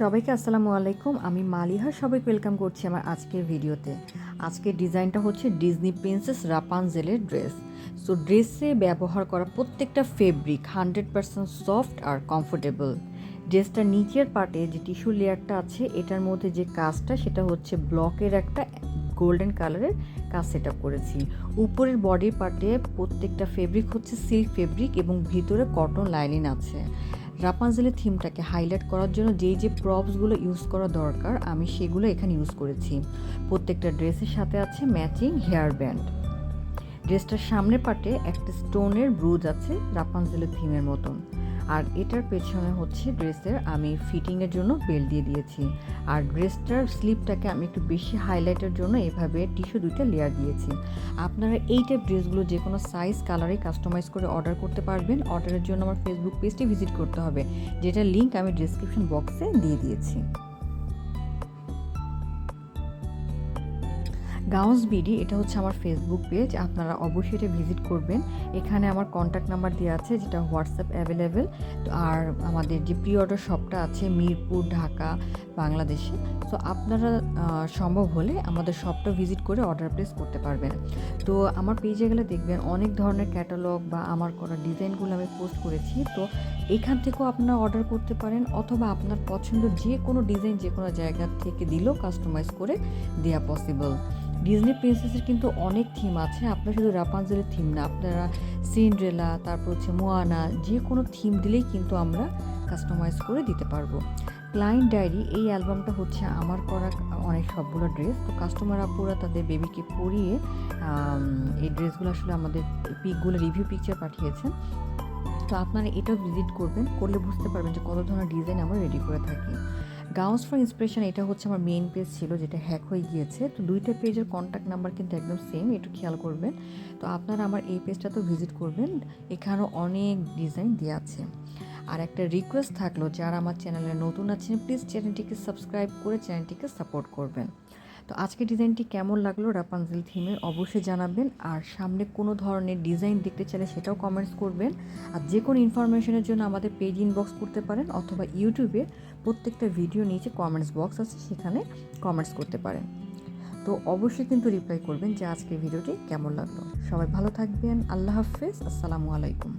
সবাইকে আসসালামু আলাইকুম। আমি মালিহা, সবাইকে ওয়েলকাম করছি আমার আজকের ভিডিওতে। আজকের ডিজাইনটা হচ্ছে ডিজনি প্রিন্সেস রাপানজেলের ড্রেস। সো ড্রেসে ব্যবহার করা প্রত্যেকটা ফেব্রিক 100% সফট আর কমফোর্টেবল। ড্রেসটার নিচের পার্টে যে টিস্যু লেয়ারটা আছে, এটার মধ্যে যে কাজটা সেটা হচ্ছে ব্লকের একটা গোল্ডেন কালারের কাজ সেট আপ করেছি। উপরের বডির পার্টে প্রত্যেকটা ফেব্রিক হচ্ছে সিল্ক ফেব্রিক এবং ভিতরে কটন লাইনিং আছে। রাপানজেলের থিমটাকে হাইলাইট করার জন্য যে প্রপসগুলো ইউজ করা দরকার আমি সেগুলো এখানে ইউজ করেছি। প্রত্যেকটা ড্রেসের সাথে আছে ম্যাচিং হেয়ার ব্যান্ড। ড্রেসটার সামনের পাটে একটা স্টোনের ব্রুজ আছে রাপানজেলের থিমের মতন। আর এটার পেছনে হচ্ছে ড্রেসের আমি ফিটিংয়ের জন্য বেল্ট দিয়ে দিয়েছি। আর ড্রেসটার স্লিপটাকে আমি একটু বেশি হাইলাইটের জন্য এভাবে টিস্যু 2টা লেয়ার দিয়েছি। আপনারা এই টাইপ ড্রেসগুলো যে কোনো সাইজ কালারে কাস্টমাইজ করে অর্ডার করতে পারবেন। অর্ডারের জন্য আমার ফেসবুক পেজটি ভিজিট করতে হবে, যেটার লিঙ্ক আমি ডিসক্রিপশন বক্সে দিয়ে দিয়েছি। গাউন্স বিডি, এটা হচ্ছে আমার ফেসবুক পেজ, আপনারা অবশ্যই এটা ভিজিট করবেন। এখানে আমার কন্ট্যাক্ট নাম্বার দেওয়া আছে, যেটা হোয়াটসঅ্যাপ অ্যাভেলেবেল। আর আমাদের যে প্রি অর্ডার শপটা আছে মিরপুর, ঢাকা, বাংলাদেশে। তো আপনারা সম্ভব হলে আমাদের শপটা ভিজিট করে অর্ডার প্লেস করতে পারবেন। তো আমার পেজে গেলে দেখবেন অনেক ধরনের ক্যাটালগ বা আমার করা ডিজাইনগুলো আমি পোস্ট করেছি। তো এখান থেকেও আপনারা অর্ডার করতে পারেন, অথবা আপনার পছন্দ যে কোনো ডিজাইন যে কোনো জায়গা থেকে দিলেও কাস্টমাইজ করে দেওয়া পসিবল। ডিজনি প্রিন্সেসের কিন্তু অনেক থিম আছে, আপনার শুধু রাপানজেলের থিম না, আপনারা সিন্ড্রেলা, তারপর হচ্ছে মোয়ানা, যে কোনো থিম দিলেই কিন্তু আমরা কাস্টমাইজ করে দিতে পারবো। ক্লায়েন্ট ডায়েরি, এই অ্যালবামটা হচ্ছে আমার করা অনেক সবগুলো ড্রেস। তো কাস্টমার আপুরা তাদের বেবিকে পরিয়ে এই ড্রেসগুলো আসলে আমাদের পিকগুলো রিভিউ পিকচার পাঠিয়েছেন। তো আপনারা এটাও ভিজিট করবেন, করলে বুঝতে পারবেন যে কত ধরনের ডিজাইন আমরা রেডি করে থাকি। গাউন্স ফর ইন্সপিরেশন, এটা হচ্ছে আমার মেইন পেজ ছিল, যেটা হ্যাক হয়ে গিয়েছে। তো দুইটা পেজের কন্ট্যাক্ট নাম্বার কিন্তু একদম সেম, একটু খেয়াল করবেন। তো আপনারা আমার এই পেজটাতেও ভিজিট করবেন, এখানেও অনেক ডিজাইন দেওয়া আছে। আর একটা রিকোয়েস্ট থাকলো, যারা আমার চ্যানেলে নতুন আছেন প্লিজ চ্যানেলটিকে সাবস্ক্রাইব করে চ্যানেলটিকে সাপোর্ট করবেন। তো আজকে ডিজাইনটি কেমন লাগলো রাপানজেল থিমের অবশ্যই জানাবেন। আর সামনে কোনো ধরনের ডিজাইন দেখতে চাইলে সেটাও কমেন্টস করবেন। আর যে কোনো ইনফরমেশনের জন্য আমাদের পেজ ইনবক্স করতে পারেন, অথবা ইউটিউবে প্রত্যেকটা ভিডিও নিচে কমেন্টস বক্স আছে, সেখানে কমেন্টস করতে পারেন। তো অবশ্যই কিন্তু রিপ্লাই করবেন যে আজকের ভিডিওটি কেমন লাগলো। সবাই ভালো থাকবেন, আল্লাহ হাফেজ, আসসালামু আলাইকুম।